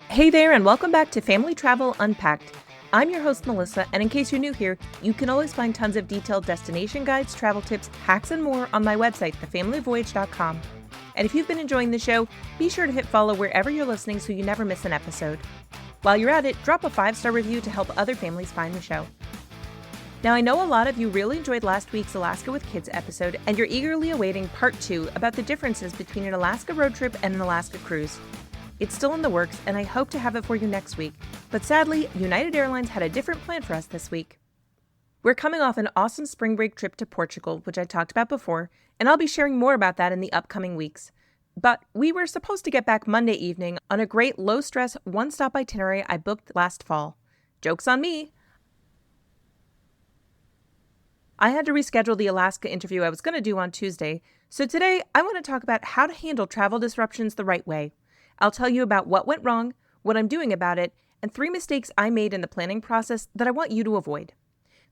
Hey there, and welcome back to Family Travel Unpacked. I'm your host, Melissa, and in case you're new here, you can always find tons of detailed destination guides, travel tips, hacks, and more on my website, thefamilyvoyage.com. And if you've been enjoying the show, be sure to hit follow wherever you're listening so you never miss an episode. While you're at it, drop a 5-star review to help other families find the show. Now, I know a lot of you really enjoyed last week's Alaska with Kids episode, and you're eagerly awaiting part 2 about the differences between an Alaska road trip and an Alaska cruise. It's still in the works, and I hope to have it for you next week. But sadly, United Airlines had a different plan for us this week. We're coming off an awesome spring break trip to Portugal, which I talked about before, and I'll be sharing more about that in the upcoming weeks. But we were supposed to get back Monday evening on a great low-stress, one-stop itinerary I booked last fall. Joke's on me! I had to reschedule the Alaska interview I was going to do on Tuesday, so today I want to talk about how to handle travel disruptions the right way. I'll tell you about what went wrong, what I'm doing about it, and 3 mistakes I made in the planning process that I want you to avoid.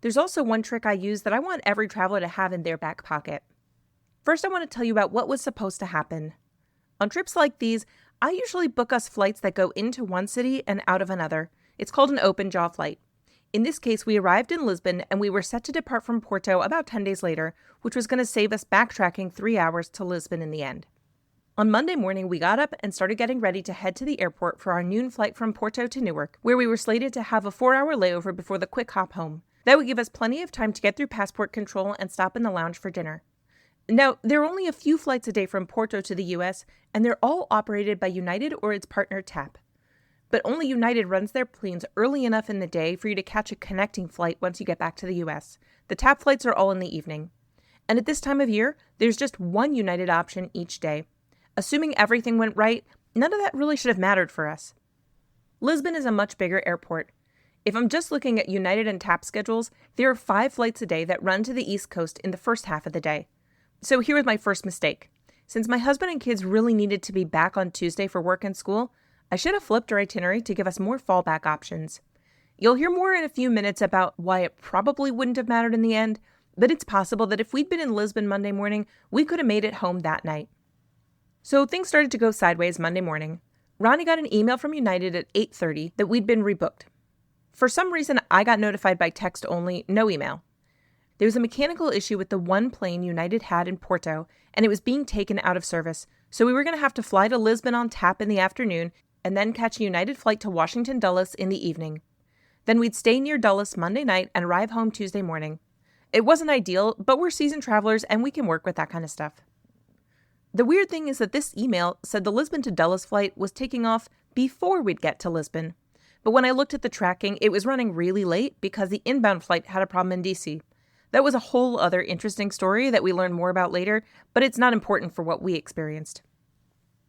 There's also one trick I use that I want every traveler to have in their back pocket. First, I want to tell you about what was supposed to happen. On trips like these, I usually book us flights that go into one city and out of another. It's called an open jaw flight. In this case, we arrived in Lisbon and we were set to depart from Porto about 10 days later, which was going to save us backtracking 3 hours to Lisbon in the end. On Monday morning, we got up and started getting ready to head to the airport for our noon flight from Porto to Newark, where we were slated to have a 4-hour layover before the quick hop home. That would give us plenty of time to get through passport control and stop in the lounge for dinner. Now, there are only a few flights a day from Porto to the US, and they're all operated by United or its partner TAP. But only United runs their planes early enough in the day for you to catch a connecting flight once you get back to the US. The TAP flights are all in the evening. And at this time of year, there's just one United option each day. Assuming everything went right, none of that really should have mattered for us. Lisbon is a much bigger airport. If I'm just looking at United and TAP schedules, there are 5 flights a day that run to the East Coast in the first half of the day. So here was my first mistake. Since my husband and kids really needed to be back on Tuesday for work and school, I should have flipped our itinerary to give us more fallback options. You'll hear more in a few minutes about why it probably wouldn't have mattered in the end, but it's possible that if we'd been in Lisbon Monday morning, we could have made it home that night. So things started to go sideways Monday morning. Ronnie got an email from United at 8:30 that we'd been rebooked. For some reason, I got notified by text only, no email. There was a mechanical issue with the one plane United had in Porto, and it was being taken out of service, so we were going to have to fly to Lisbon on TAP in the afternoon and then catch a United flight to Washington Dulles in the evening. Then we'd stay near Dulles Monday night and arrive home Tuesday morning. It wasn't ideal, but we're seasoned travelers and we can work with that kind of stuff. The weird thing is that this email said the Lisbon to Dulles flight was taking off before we'd get to Lisbon. But when I looked at the tracking, it was running really late because the inbound flight had a problem in DC. That was a whole other interesting story that we learned more about later, but it's not important for what we experienced.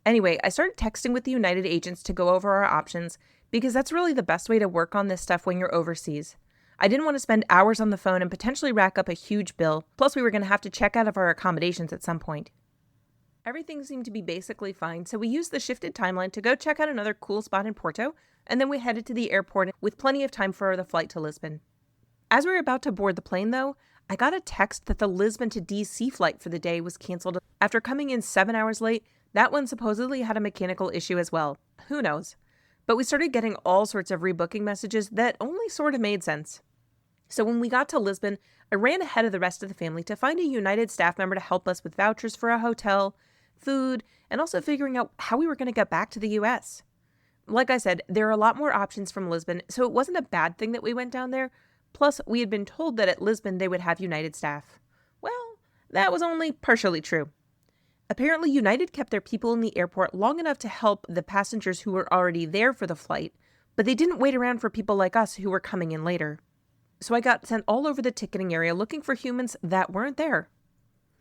Anyway, I started texting with the United agents to go over our options because that's really the best way to work on this stuff when you're overseas. I didn't want to spend hours on the phone and potentially rack up a huge bill, plus we were going to have to check out of our accommodations at some point. Everything seemed to be basically fine, so we used the shifted timeline to go check out another cool spot in Porto, and then we headed to the airport with plenty of time for the flight to Lisbon. As we were about to board the plane, though, I got a text that the Lisbon to DC flight for the day was canceled. After coming in 7 hours late, that one supposedly had a mechanical issue as well. Who knows? But we started getting all sorts of rebooking messages that only sort of made sense. So when we got to Lisbon, I ran ahead of the rest of the family to find a United staff member to help us with vouchers for a hotel, food, and also figuring out how we were going to get back to the US. Like I said, there are a lot more options from Lisbon, so it wasn't a bad thing that we went down there. Plus, we had been told that at Lisbon they would have United staff. Well, that was only partially true. Apparently, United kept their people in the airport long enough to help the passengers who were already there for the flight, but they didn't wait around for people like us who were coming in later. So I got sent all over the ticketing area looking for humans that weren't there.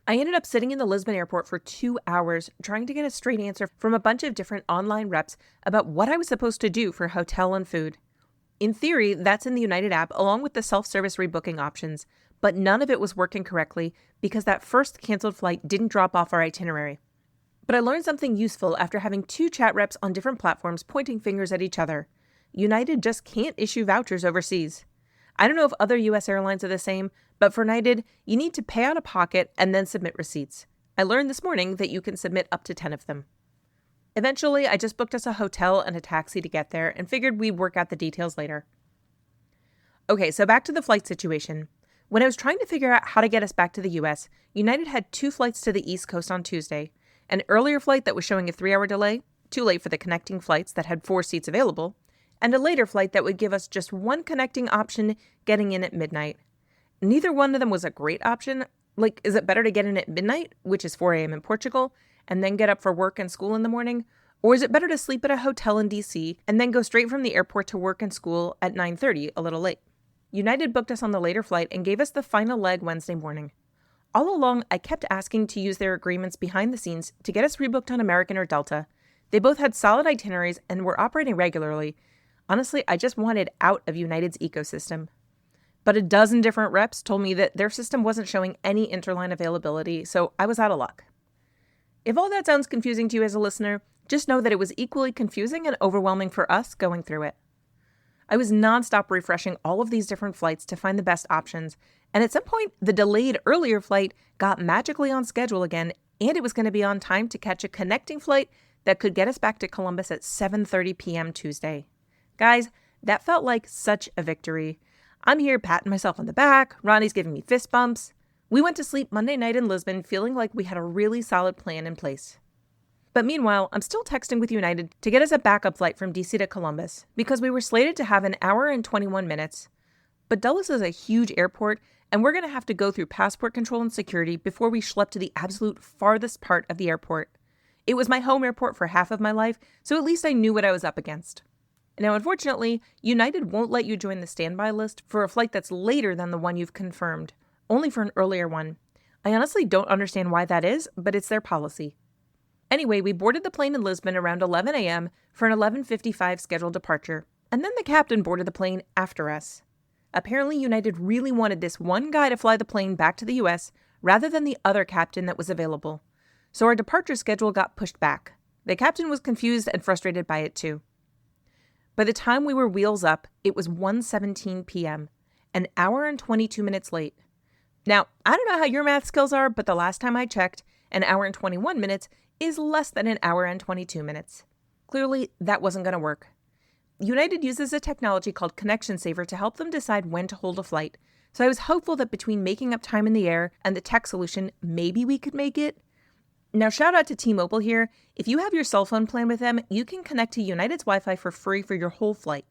I ended up sitting in the Lisbon airport for 2 hours trying to get a straight answer from a bunch of different online reps about what I was supposed to do for hotel and food. In theory, that's in the United app along with the self-service rebooking options, but none of it was working correctly because that first canceled flight didn't drop off our itinerary. But I learned something useful after having 2 chat reps on different platforms pointing fingers at each other. United just can't issue vouchers overseas. I don't know if other US airlines are the same, but for United, you need to pay out of pocket and then submit receipts. I learned this morning that you can submit up to 10 of them. Eventually, I just booked us a hotel and a taxi to get there and figured we'd work out the details later. Okay, so back to the flight situation. When I was trying to figure out how to get us back to the US, United had 2 flights to the East Coast on Tuesday. An earlier flight that was showing a 3-hour delay, too late for the connecting flights that had 4 seats available, and a later flight that would give us just one connecting option getting in at midnight. Neither one of them was a great option. Like, is it better to get in at midnight, which is 4 a.m. in Portugal, and then get up for work and school in the morning? Or is it better to sleep at a hotel in DC and then go straight from the airport to work and school at 9:30, a little late? United booked us on the later flight and gave us the final leg Wednesday morning. All along, I kept asking to use their agreements behind the scenes to get us rebooked on American or Delta. They both had solid itineraries and were operating regularly. Honestly, I just wanted out of United's ecosystem. But a dozen different reps told me that their system wasn't showing any interline availability, so I was out of luck. If all that sounds confusing to you as a listener, just know that it was equally confusing and overwhelming for us going through it. I was nonstop refreshing all of these different flights to find the best options, and at some point, the delayed earlier flight got magically on schedule again, and it was going to be on time to catch a connecting flight that could get us back to Columbus at 7:30 p.m. Tuesday. Guys, that felt like such a victory. I'm here patting myself on the back, Ronnie's giving me fist bumps. We went to sleep Monday night in Lisbon feeling like we had a really solid plan in place. But meanwhile, I'm still texting with United to get us a backup flight from DC to Columbus because we were slated to have an hour and 21 minutes. But Dulles is a huge airport, and we're going to have to go through passport control and security before we schlep to the absolute farthest part of the airport. It was my home airport for half of my life, so at least I knew what I was up against. Now, unfortunately, United won't let you join the standby list for a flight that's later than the one you've confirmed, only for an earlier one. I honestly don't understand why that is, but it's their policy. Anyway, we boarded the plane in Lisbon around 11 a.m. for an 11:55 scheduled departure, and then the captain boarded the plane after us. Apparently, United really wanted this one guy to fly the plane back to the US rather than the other captain that was available. So our departure schedule got pushed back. The captain was confused and frustrated by it too. By the time we were wheels up, it was 1:17 p.m., an hour and 22 minutes late. Now, I don't know how your math skills are, but the last time I checked, an hour and 21 minutes is less than an hour and 22 minutes. Clearly, that wasn't going to work. United uses a technology called Connection Saver to help them decide when to hold a flight, so I was hopeful that between making up time in the air and the tech solution, maybe we could make it. Now, shout out to T-Mobile here. If you have your cell phone plan with them, you can connect to United's Wi-Fi for free for your whole flight.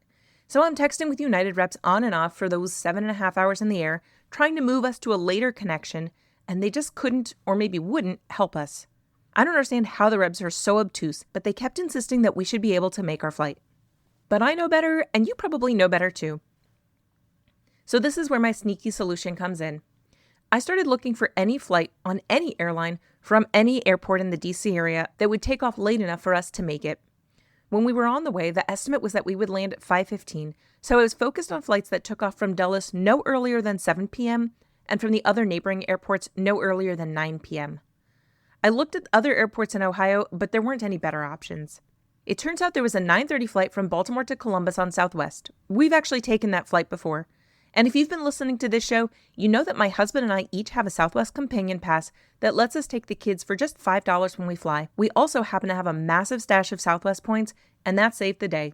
So I'm texting with United reps on and off for those 7.5 hours in the air, trying to move us to a later connection, and they just couldn't, or maybe wouldn't, help us. I don't understand how the reps are so obtuse, but they kept insisting that we should be able to make our flight. But I know better, and you probably know better too. So this is where my sneaky solution comes in. I started looking for any flight on any airline from any airport in the DC area that would take off late enough for us to make it. When we were on the way, the estimate was that we would land at 5:15, so I was focused on flights that took off from Dulles no earlier than 7 p.m. and from the other neighboring airports no earlier than 9 p.m. I looked at other airports in Ohio, but there weren't any better options. It turns out there was a 9:30 flight from Baltimore to Columbus on Southwest. We've actually taken that flight before. And if you've been listening to this show, you know that my husband and I each have a Southwest Companion Pass that lets us take the kids for just $5 when we fly. We also happen to have a massive stash of Southwest points, and that saved the day.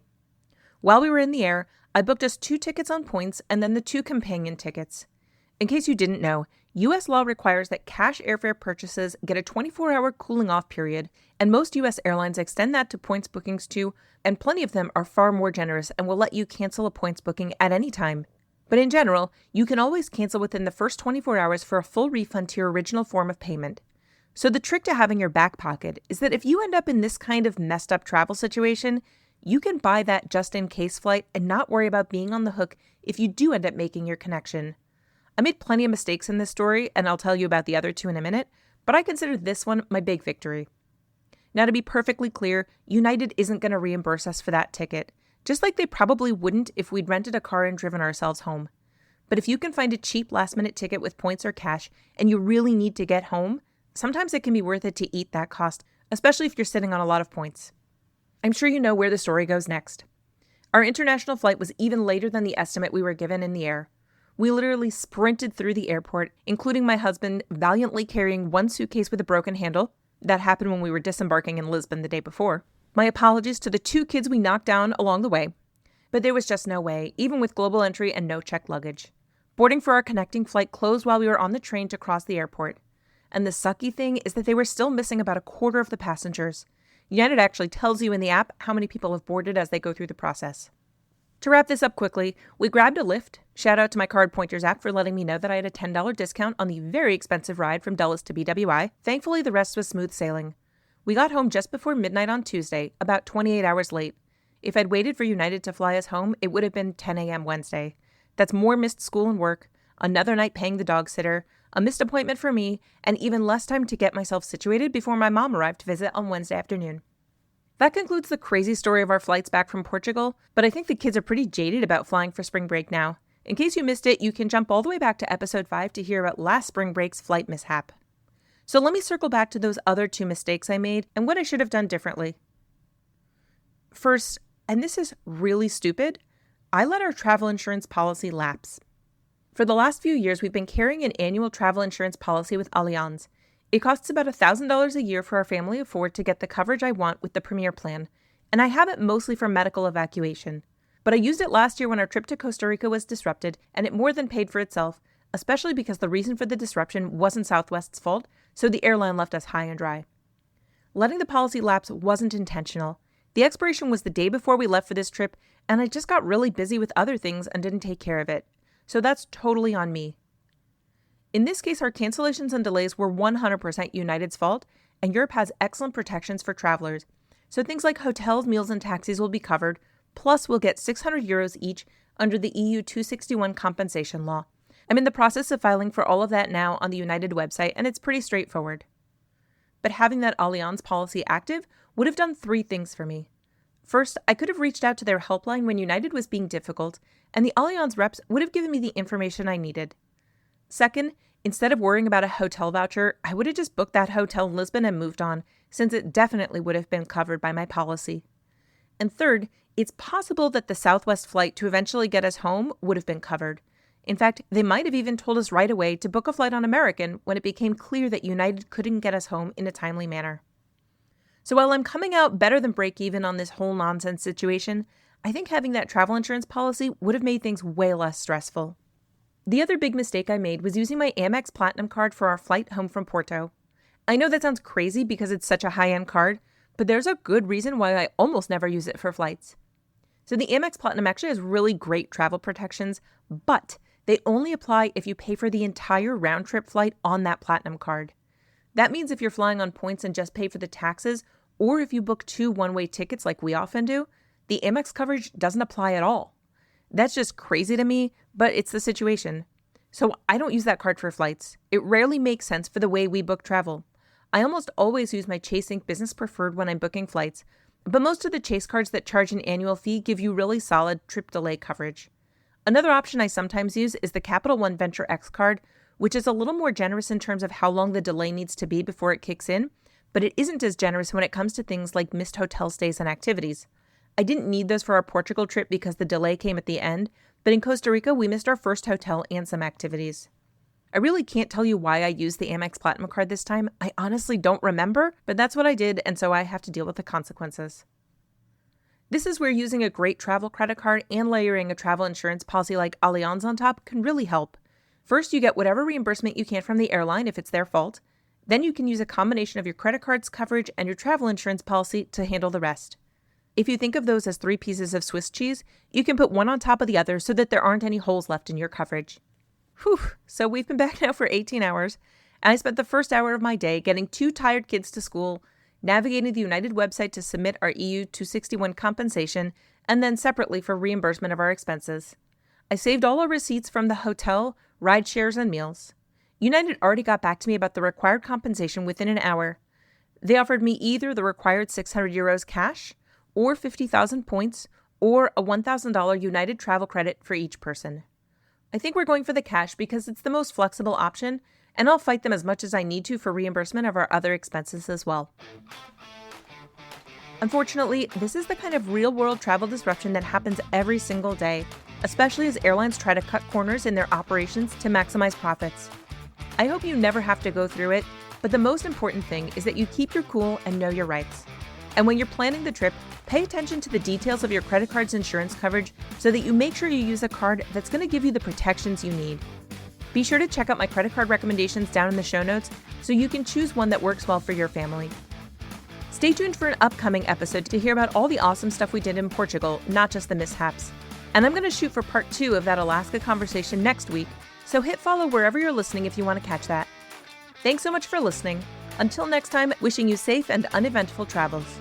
While we were in the air, I booked us 2 tickets on points and then the 2 companion tickets. In case you didn't know, U.S. law requires that cash airfare purchases get a 24-hour cooling off period, and most U.S. airlines extend that to points bookings too, and plenty of them are far more generous and will let you cancel a points booking at any time. But in general, you can always cancel within the first 24 hours for a full refund to your original form of payment. So the trick to having your back pocket is that if you end up in this kind of messed up travel situation, you can buy that just-in-case flight and not worry about being on the hook if you do end up making your connection. I made plenty of mistakes in this story, and I'll tell you about the other 2 in a minute, but I consider this one my big victory. Now, to be perfectly clear, United isn't going to reimburse us for that ticket, just like they probably wouldn't if we'd rented a car and driven ourselves home. But if you can find a cheap last-minute ticket with points or cash, and you really need to get home, sometimes it can be worth it to eat that cost, especially if you're sitting on a lot of points. I'm sure you know where the story goes next. Our international flight was even later than the estimate we were given in the air. We literally sprinted through the airport, including my husband valiantly carrying 1 suitcase with a broken handle. That happened when we were disembarking in Lisbon the day before. My apologies to the 2 kids we knocked down along the way. But there was just no way, even with global entry and no checked luggage. Boarding for our connecting flight closed while we were on the train to cross the airport. And the sucky thing is that they were still missing about a quarter of the passengers. United actually tells you in the app how many people have boarded as they go through the process. To wrap this up quickly, we grabbed a Lyft. Shout out to my Card Pointers app for letting me know that I had a $10 discount on the very expensive ride from Dulles to BWI. Thankfully, the rest was smooth sailing. We got home just before midnight on Tuesday, about 28 hours late. If I'd waited for United to fly us home, it would have been 10 a.m. Wednesday. That's more missed school and work, another night paying the dog sitter, a missed appointment for me, and even less time to get myself situated before my mom arrived to visit on Wednesday afternoon. That concludes the crazy story of our flights back from Portugal, but I think the kids are pretty jaded about flying for spring break now. In case you missed it, you can jump all the way back to episode 5 to hear about last spring break's flight mishap. So let me circle back to those other 2 mistakes I made and what I should have done differently. First, and this is really stupid, I let our travel insurance policy lapse. For the last few years, we've been carrying an annual travel insurance policy with Allianz. It costs about $1,000 a year for our family of 4 to get the coverage I want with the Premier plan, and I have it mostly for medical evacuation. But I used it last year when our trip to Costa Rica was disrupted, and it more than paid for itself, especially because the reason for the disruption wasn't Southwest's fault, so the airline left us high and dry. Letting the policy lapse wasn't intentional. The expiration was the day before we left for this trip, and I just got really busy with other things and didn't take care of it. So that's totally on me. In this case, our cancellations and delays were 100% United's fault, and Europe has excellent protections for travelers. So things like hotels, meals, and taxis will be covered, plus we'll get €600 each under the EU 261 compensation law. I'm in the process of filing for all of that now on the United website, and it's pretty straightforward. But having that Allianz policy active would have done 3 things for me. First, I could have reached out to their helpline when United was being difficult, and the Allianz reps would have given me the information I needed. Second, instead of worrying about a hotel voucher, I would have just booked that hotel in Lisbon and moved on, since it definitely would have been covered by my policy. And third, it's possible that the Southwest flight to eventually get us home would have been covered. In fact, they might have even told us right away to book a flight on American when it became clear that United couldn't get us home in a timely manner. So while I'm coming out better than break even on this whole nonsense situation, I think having that travel insurance policy would have made things way less stressful. The other big mistake I made was using my Amex Platinum card for our flight home from Porto. I know that sounds crazy because it's such a high-end card, but there's a good reason why I almost never use it for flights. So the Amex Platinum actually has really great travel protections, but they only apply if you pay for the entire round-trip flight on that Platinum card. That means if you're flying on points and just pay for the taxes, or if you book 2 one-way tickets like we often do, the Amex coverage doesn't apply at all. That's just crazy to me, but it's the situation. So I don't use that card for flights. It rarely makes sense for the way we book travel. I almost always use my Chase Ink Business Preferred when I'm booking flights, but most of the Chase cards that charge an annual fee give you really solid trip delay coverage. Another option I sometimes use is the Capital One Venture X card, which is a little more generous in terms of how long the delay needs to be before it kicks in, but it isn't as generous when it comes to things like missed hotel stays and activities. I didn't need those for our Portugal trip because the delay came at the end, but in Costa Rica, we missed our first hotel and some activities. I really can't tell you why I used the Amex Platinum card this time. I honestly don't remember, but that's what I did, and so I have to deal with the consequences. This is where using a great travel credit card and layering a travel insurance policy like Allianz on top can really help. First, you get whatever reimbursement you can from the airline if it's their fault. Then you can use a combination of your credit card's coverage and your travel insurance policy to handle the rest. If you think of those as 3 pieces of Swiss cheese, you can put one on top of the other so that there aren't any holes left in your coverage. Whew, so we've been back now for 18 hours, and I spent the first hour of my day getting 2 tired kids to school, navigating the United website to submit our EU 261 compensation, and then separately for reimbursement of our expenses. I saved all our receipts from the hotel, ride shares, and meals. United already got back to me about the required compensation within an hour. They offered me either the required €600 cash, or 50,000 points, or a $1,000 United travel credit for each person. I think we're going for the cash because it's the most flexible option, and I'll fight them as much as I need to for reimbursement of our other expenses as well. Unfortunately, this is the kind of real-world travel disruption that happens every single day, especially as airlines try to cut corners in their operations to maximize profits. I hope you never have to go through it, but the most important thing is that you keep your cool and know your rights. And when you're planning the trip, pay attention to the details of your credit card's insurance coverage so that you make sure you use a card that's going to give you the protections you need. Be sure to check out my credit card recommendations down in the show notes so you can choose one that works well for your family. Stay tuned for an upcoming episode to hear about all the awesome stuff we did in Portugal, not just the mishaps. And I'm going to shoot for part 2 of that Alaska conversation next week, so hit follow wherever you're listening if you want to catch that. Thanks so much for listening. Until next time, wishing you safe and uneventful travels.